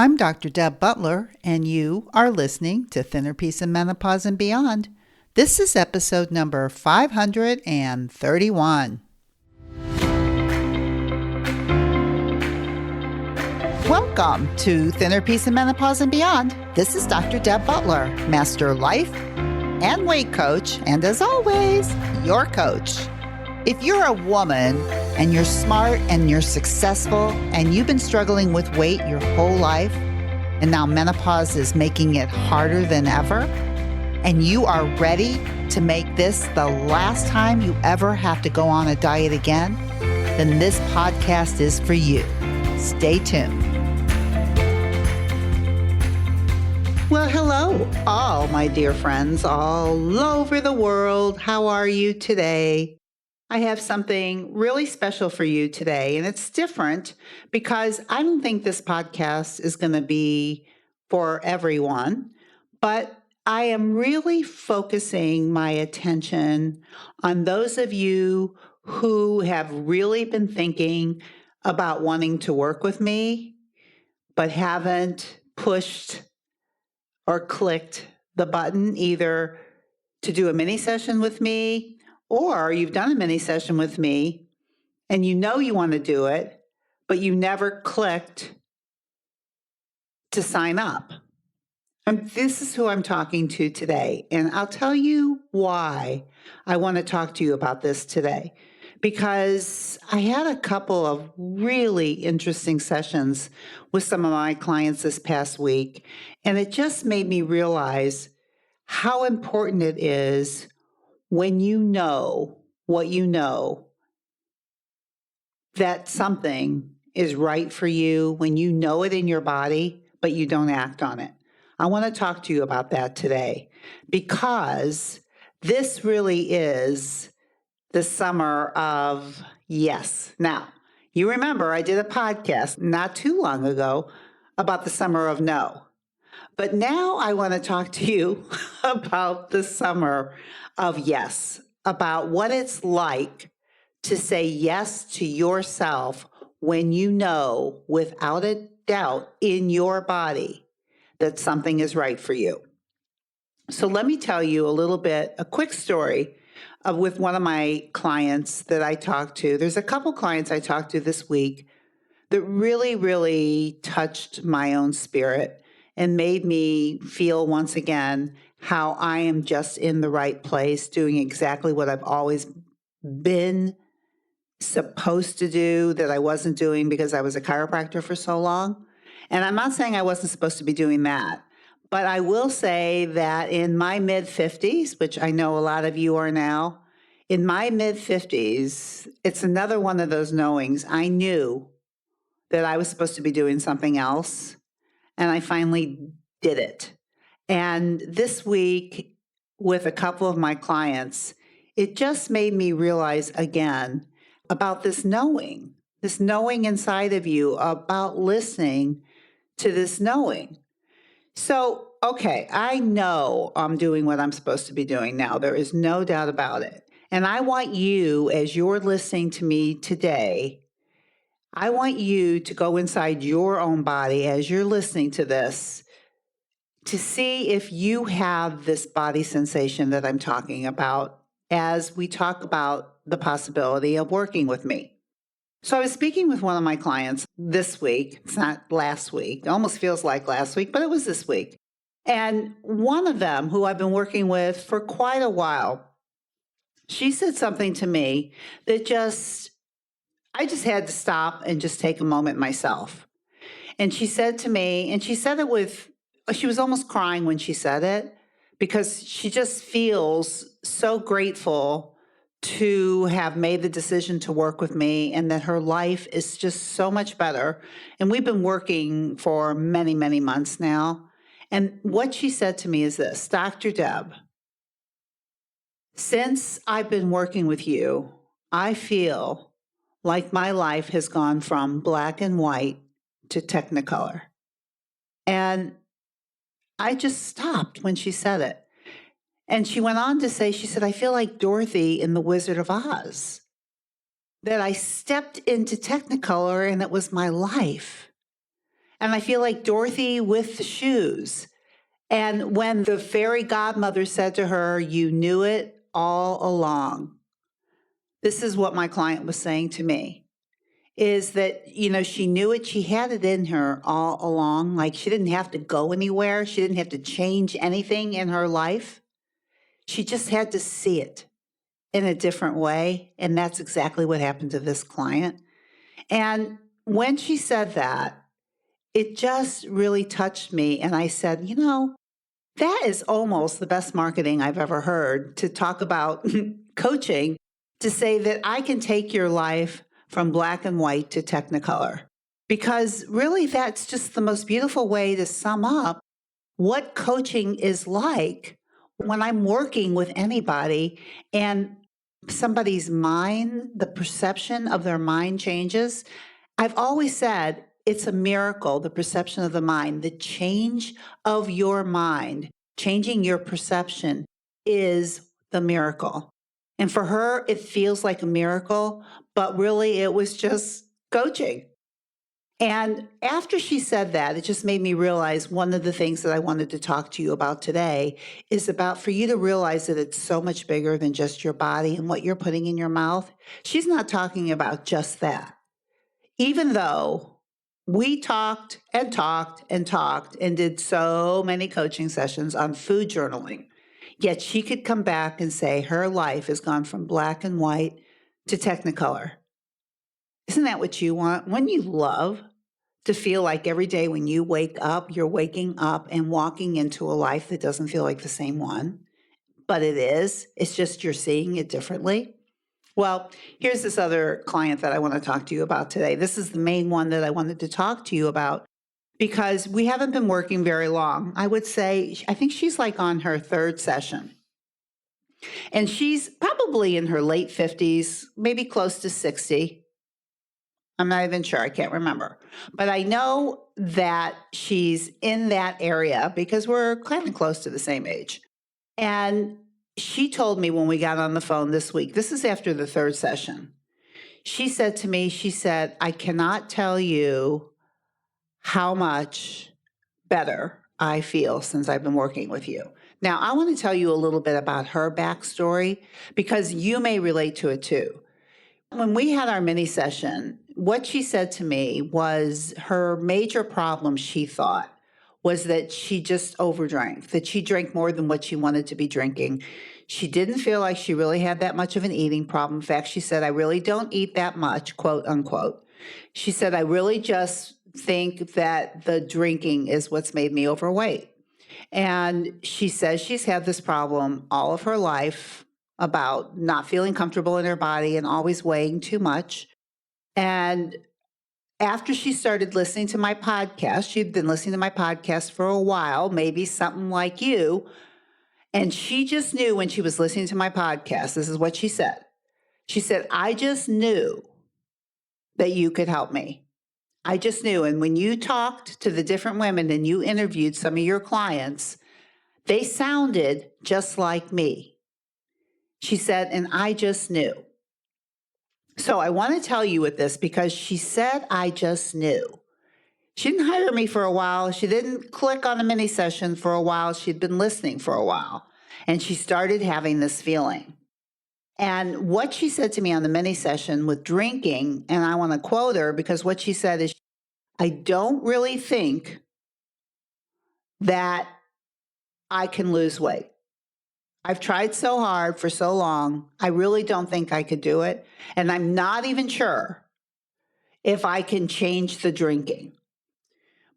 I'm Dr. Deb Butler, and you are listening to Thinner Peace and Menopause and Beyond. This is episode number 531. Welcome to Thinner Peace and Menopause and Beyond. This is Dr. Deb Butler, Master Life and Weight Coach, and as always, your coach. If you're a woman and you're smart and you're successful and you've been struggling with weight your whole life, and now menopause is making it harder than ever, and you are ready to make this the last time you ever have to go on a diet again, then this podcast is for you. Stay tuned. Well, hello, all my dear friends all over the world. How are you today? I have something really special for you today, and it's different because I don't think this podcast is going to be for everyone, but I am really focusing my attention on those of you who have really been thinking about wanting to work with me, but haven't pushed or clicked the button either to do a mini session with me, or you've done a mini session with me and you know you want to do it, but you never clicked to sign up. And this is who I'm talking to today. And I'll tell you why I want to talk to you about this today. Because I had a couple of really interesting sessions with some of my clients this past week, and it just made me realize how important it is when you know what you know, that something is right for you, when you know it in your body, but you don't act on it. I want to talk to you about that today because this really is the summer of yes. Now, you remember I did a podcast not too long ago about the summer of no. But now I want to talk to you about the summer of yes, about what it's like to say yes to yourself when you know without a doubt in your body that something is right for you. So let me tell you a quick story with one of my clients that I talked to. There's a couple clients I talked to this week that really, really touched my own spirit and made me feel once again how I am just in the right place, doing exactly what I've always been supposed to do that I wasn't doing because I was a chiropractor for so long. And I'm not saying I wasn't supposed to be doing that, but I will say that in my mid-50s, which I know a lot of you are now, in my mid-50s, it's another one of those knowings. I knew that I was supposed to be doing something else, and I finally did it. And this week, with a couple of my clients, it just made me realize again about this knowing inside of you, about listening to this knowing. So, okay, I know I'm doing what I'm supposed to be doing now. There is no doubt about it. And I want you, as you're listening to me today, I want you to go inside your own body as you're listening to this to see if you have this body sensation that I'm talking about as we talk about the possibility of working with me. So I was speaking with one of my clients this week. It's not last week. It almost feels like last week, but it was this week. And one of them, who I've been working with for quite a while, she said something to me that I just had to stop and just take a moment myself. And she said to me, and she said it she was almost crying when she said it, because she just feels so grateful to have made the decision to work with me and that her life is just so much better. And we've been working for many, many months now. And what she said to me is this: Dr. Deb, since I've been working with you, I feel like my life has gone from black and white to Technicolor. And I just stopped when she said it. And she went on to say, she said, I feel like Dorothy in The Wizard of Oz, that I stepped into Technicolor and it was my life. And I feel like Dorothy with the shoes. And when the fairy godmother said to her, "You knew it all along," this is what my client was saying to me, is that, she knew it. She had it in her all along. Like she didn't have to go anywhere. She didn't have to change anything in her life. She just had to see it in a different way. And that's exactly what happened to this client. And when she said that, it just really touched me. And I said, that is almost the best marketing I've ever heard, to talk about coaching, to say that I can take your life from black and white to Technicolor. Because really, that's just the most beautiful way to sum up what coaching is like when I'm working with anybody and somebody's mind, the perception of their mind changes. I've always said it's a miracle, the perception of the mind, the change of your mind, changing your perception is the miracle. And for her, it feels like a miracle, but really it was just coaching. And after she said that, it just made me realize one of the things that I wanted to talk to you about today is about for you to realize that it's so much bigger than just your body and what you're putting in your mouth. She's not talking about just that. Even though we talked and talked and talked and did so many coaching sessions on food journaling, yet she could come back and say her life has gone from black and white to Technicolor. Isn't that what you want? Wouldn't you love to feel like every day when you wake up, you're waking up and walking into a life that doesn't feel like the same one? But it is. It's just you're seeing it differently. Well, here's this other client that I want to talk to you about today. This is the main one that I wanted to talk to you about because we haven't been working very long. I would say, I think she's like on her third session. And she's probably in her late 50s, maybe close to 60. I'm not even sure. I can't remember. But I know that she's in that area because we're kind of close to the same age. And she told me when we got on the phone this week, this is after the third session, she said to me, I cannot tell you how much better I feel since I've been working with you. Now, I want to tell you a little bit about her backstory because you may relate to it too. When we had our mini session, what she said to me was her major problem, she thought, was that she just overdrank, that she drank more than what she wanted to be drinking. She didn't feel like she really had that much of an eating problem. In fact, she said, "I really don't eat that much," quote unquote. She said, "I really just think that the drinking is what's made me overweight." And she says she's had this problem all of her life about not feeling comfortable in her body and always weighing too much. And after she started listening to my podcast, she'd been listening to my podcast for a while, maybe something like you. And she just knew when she was listening to my podcast, this is what she said. She said, "I just knew that you could help me. I just knew." And when you talked to the different women and you interviewed some of your clients, they sounded just like me. She said, "And I just knew." So I want to tell you with this because she said, "I just knew." She didn't hire me for a while. She didn't click on a mini session for a while. She'd been listening for a while. And she started having this feeling. And what she said to me on the mini session with drinking, and I want to quote her because what she said is, "I don't really think that I can lose weight. I've tried so hard for so long. I really don't think I could do it. And I'm not even sure if I can change the drinking.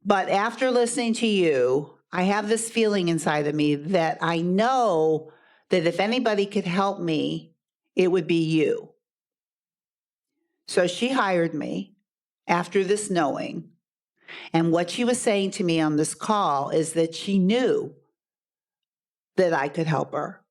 But after listening to you, I have this feeling inside of me that I know that if anybody could help me, it would be you." So she hired me after this knowing. And what she was saying to me on this call is that she knew that I could help her.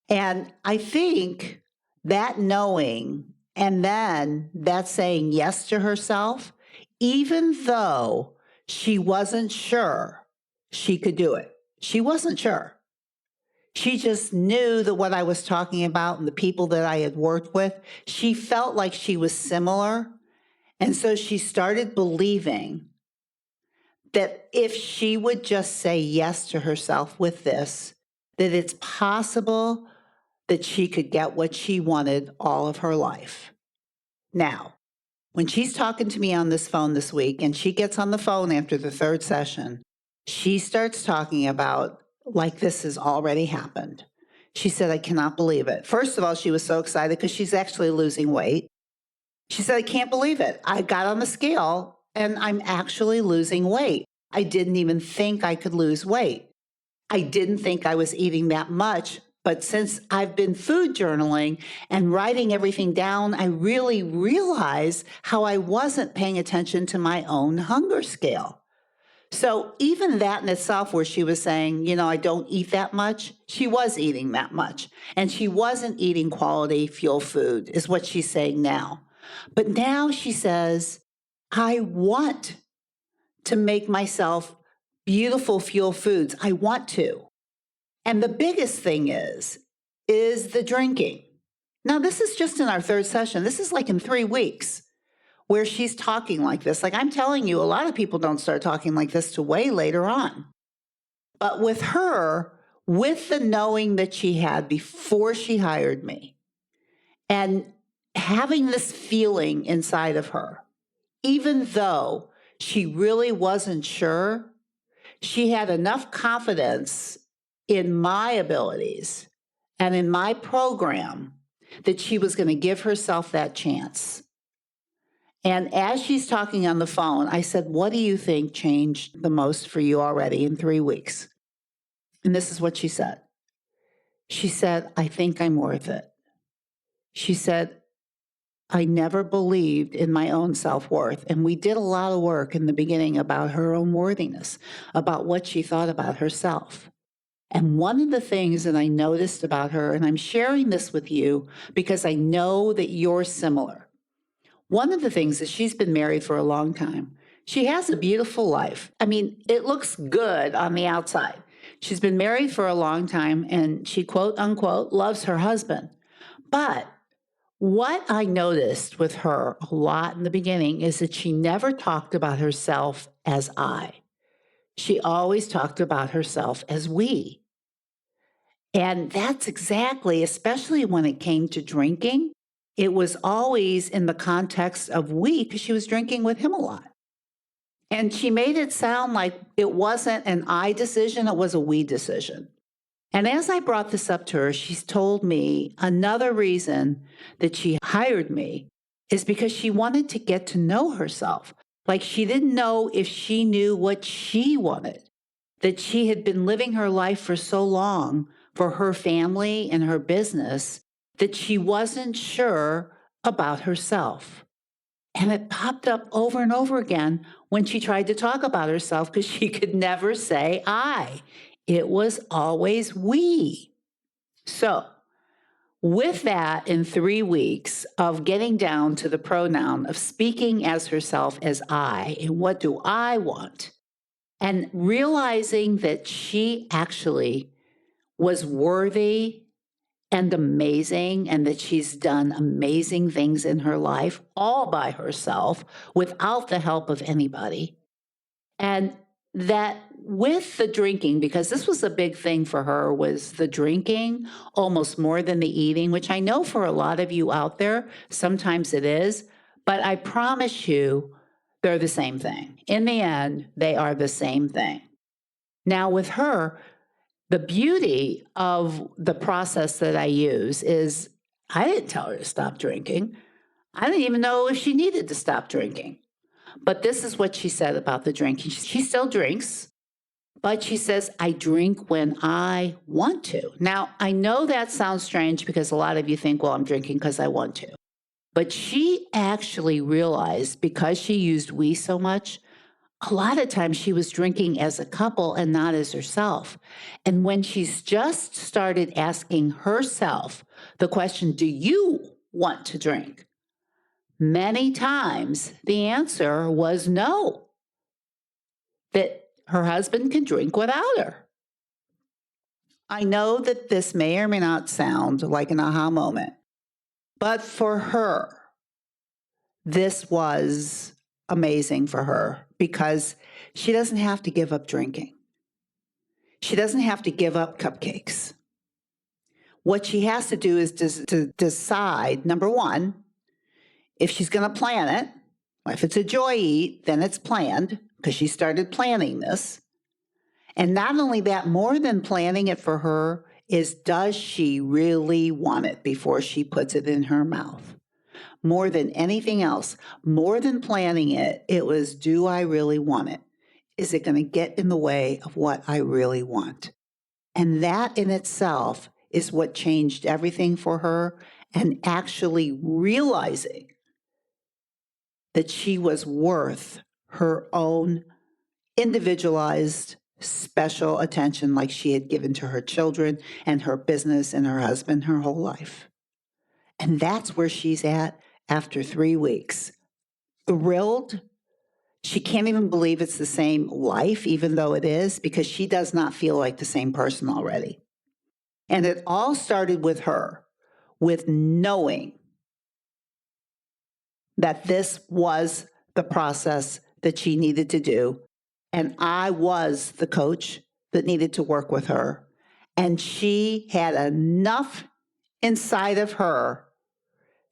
And I think that knowing and then that saying yes to herself, even though she wasn't sure she could do it, she wasn't sure. She just knew that what I was talking about and the people that I had worked with, she felt like she was similar. And so she started believing that if she would just say yes to herself with this, that it's possible that she could get what she wanted all of her life. Now, when she's talking to me on this phone this week and she gets on the phone after the third session, she starts talking about like this has already happened. She said, I cannot believe it. First of all, she was so excited because she's actually losing weight. She said, I can't believe it. I got on the scale and I'm actually losing weight. I didn't even think I could lose weight. I didn't think I was eating that much. But since I've been food journaling and writing everything down, I really realized how I wasn't paying attention to my own hunger scale. So even that in itself, where she was saying, I don't eat that much, she was eating that much. And she wasn't eating quality fuel food, is what she's saying now. But now she says, I want to make myself beautiful fuel foods. I want to. And the biggest thing is the drinking. Now, this is just in our third session. This is like in 3 weeks where she's talking like this. Like I'm telling you, a lot of people don't start talking like this till way later on. But with her, with the knowing that she had before she hired me and having this feeling inside of her, even though she really wasn't sure, she had enough confidence in my abilities and in my program that she was going to give herself that chance. And as she's talking on the phone, I said, what do you think changed the most for you already in 3 weeks? And this is what she said. She said, I think I'm worth it. She said, I never believed in my own self-worth. And we did a lot of work in the beginning about her own worthiness, about what she thought about herself. And one of the things that I noticed about her, and I'm sharing this with you because I know that you're similar. One of the things is she's been married for a long time. She has a beautiful life. I mean, it looks good on the outside. She's been married for a long time and she, quote unquote, loves her husband. But what I noticed with her a lot in the beginning is that she never talked about herself as I. She always talked about herself as we. And that's exactly, especially when it came to drinking, it was always in the context of we, because she was drinking with him a lot. And she made it sound like it wasn't an I decision, it was a we decision. And as I brought this up to her, she's told me another reason that she hired me is because she wanted to get to know herself. Like she didn't know if she knew what she wanted, that she had been living her life for so long for her family and her business that she wasn't sure about herself. And it popped up over and over again when she tried to talk about herself because she could never say I. It was always we. So, with that, in 3 weeks of getting down to the pronoun of speaking as herself as I, and what do I want, and realizing that she actually was worthy and amazing, and that she's done amazing things in her life all by herself without the help of anybody. And that with the drinking, because this was a big thing for her, was the drinking almost more than the eating, which I know for a lot of you out there, sometimes it is, but I promise you they're the same thing. In the end, they are the same thing. Now with her, the beauty of the process that I use is I didn't tell her to stop drinking. I didn't even know if she needed to stop drinking. But this is what she said about the drinking. She still drinks, but she says, I drink when I want to. Now, I know that sounds strange because a lot of you think, well, I'm drinking because I want to. But she actually realized because she used we so much, a lot of times she was drinking as a couple and not as herself. And when she's just started asking herself the question, do you want to drink? Many times the answer was no, that her husband can drink without her. I know that this may or may not sound like an aha moment, but for her, this was amazing for her because she doesn't have to give up drinking. She doesn't have to give up cupcakes. What she has to do is to decide, number one, if she's going to plan it. If it's a joy eat, then it's planned because she started planning this. And not only that, more than planning it for her is, does she really want it before she puts it in her mouth? More than anything else, more than planning it, it was, do I really want it? Is it going to get in the way of what I really want? And that in itself is what changed everything for her, and actually realizing that she was worth her own individualized, special attention like she had given to her children and her business and her husband her whole life. And that's where she's at after 3 weeks. Thrilled. She can't even believe it's the same life, even though it is, because she does not feel like the same person already. And it all started with her, with knowing that this was the process that she needed to do. And I was the coach that needed to work with her. And she had enough inside of her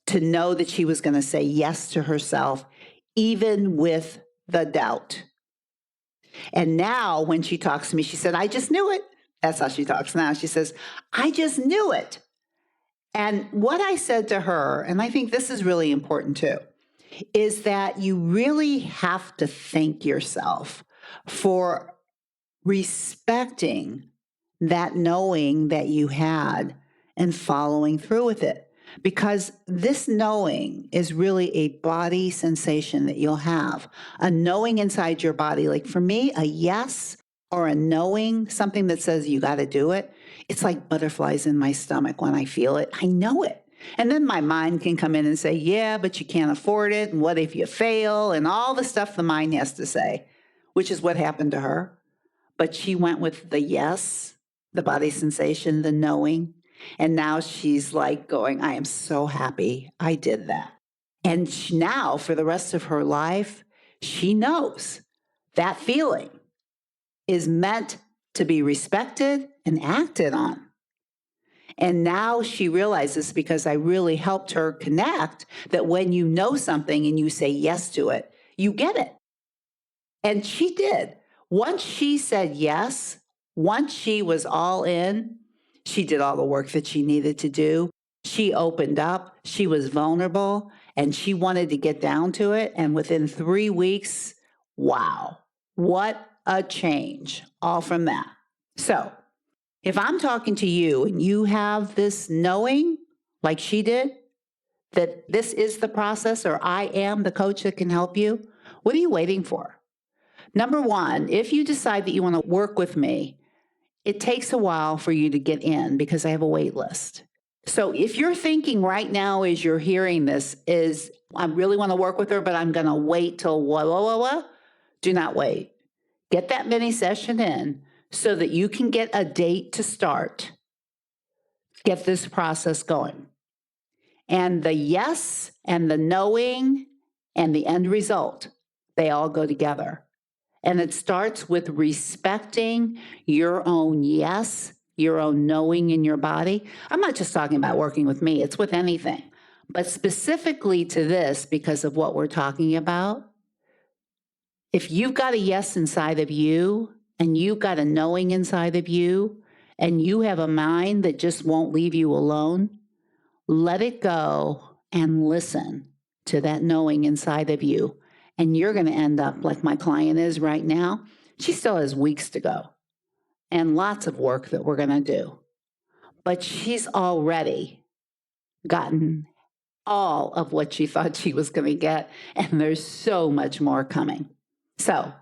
to know that she was going to say yes to herself, even with the doubt. And now when she talks to me, she said, I just knew it. That's how she talks now. She says, I just knew it. And what I said to her, and I think this is really important too, is that you really have to thank yourself for respecting that knowing that you had and following through with it. Because this knowing is really a body sensation that you'll have, a knowing inside your body. Like for me, a yes or a knowing, something that says you got to do it, it's like butterflies in my stomach when I feel it. I know it. And then my mind can come in and say, yeah, but you can't afford it. And what if you fail? And all the stuff the mind has to say, which is what happened to her. But she went with the yes, the body sensation, the knowing. And now she's like going, I am so happy I did that. And now for the rest of her life, she knows that feeling is meant to be respected and acted on. And now she realizes, because I really helped her connect, that when you know something and you say yes to it, you get it. And she did. Once she said yes, once she was all in, she did all the work that she needed to do. She opened up, she was vulnerable, and she wanted to get down to it. And within 3 weeks, wow, what a change, all from that. So if I'm talking to you and you have this knowing, like she did, that this is the process, or I am the coach that can help you, what are you waiting for? Number one, if you decide that you want to work with me, it takes a while for you to get in because I have a wait list. So if you're thinking right now as you're hearing this is, I really want to work with her, but I'm going to wait till do not wait. Get that mini session in so that you can get a date to start. Get this process going. And the yes and the knowing and the end result, they all go together. And it starts with respecting your own yes, your own knowing in your body. I'm not just talking about working with me, it's with anything. But specifically to this, because of what we're talking about, if you've got a yes inside of you and you've got a knowing inside of you and you have a mind that just won't leave you alone, let it go and listen to that knowing inside of you. And you're going to end up like my client is right now. She still has weeks to go and lots of work that we're going to do. But she's already gotten all of what she thought she was going to get. And there's so much more coming. So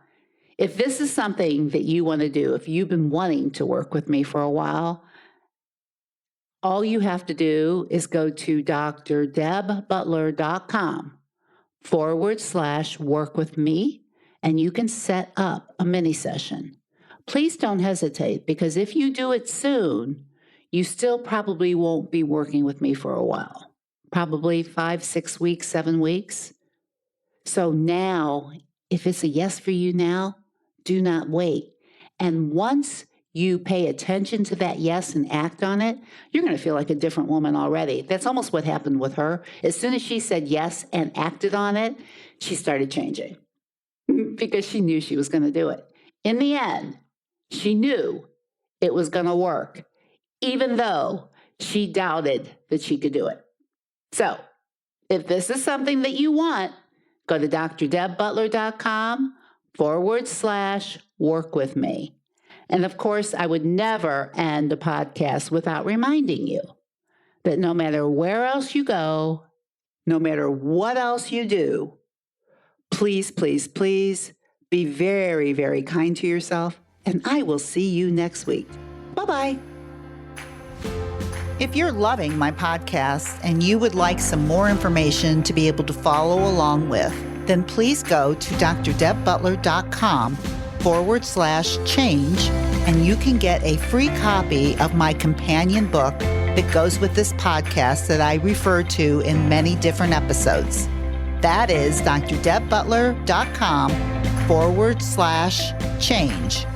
if this is something that you want to do, if you've been wanting to work with me for a while, all you have to do is go to drdebbutler.com/work with me, and you can set up a mini session. Please don't hesitate, because if you do it soon, you still probably won't be working with me for a while, probably 5, 6 weeks, 7 weeks. So now, if it's a yes for you now, do not wait. And once you pay attention to that yes and act on it, you're going to feel like a different woman already. That's almost what happened with her. As soon as she said yes and acted on it, she started changing because she knew she was going to do it. In the end, she knew it was going to work, even though she doubted that she could do it. So if this is something that you want, go to drdebbutler.com/work with me. And of course, I would never end a podcast without reminding you that no matter where else you go, no matter what else you do, please, please, please be very, very kind to yourself. And I will see you next week. Bye-bye. If you're loving my podcast and you would like some more information to be able to follow along with, then please go to drdebbutler.com/change, and you can get a free copy of my companion book that goes with this podcast that I refer to in many different episodes. That is drdebbutler.com/change, CHANGE.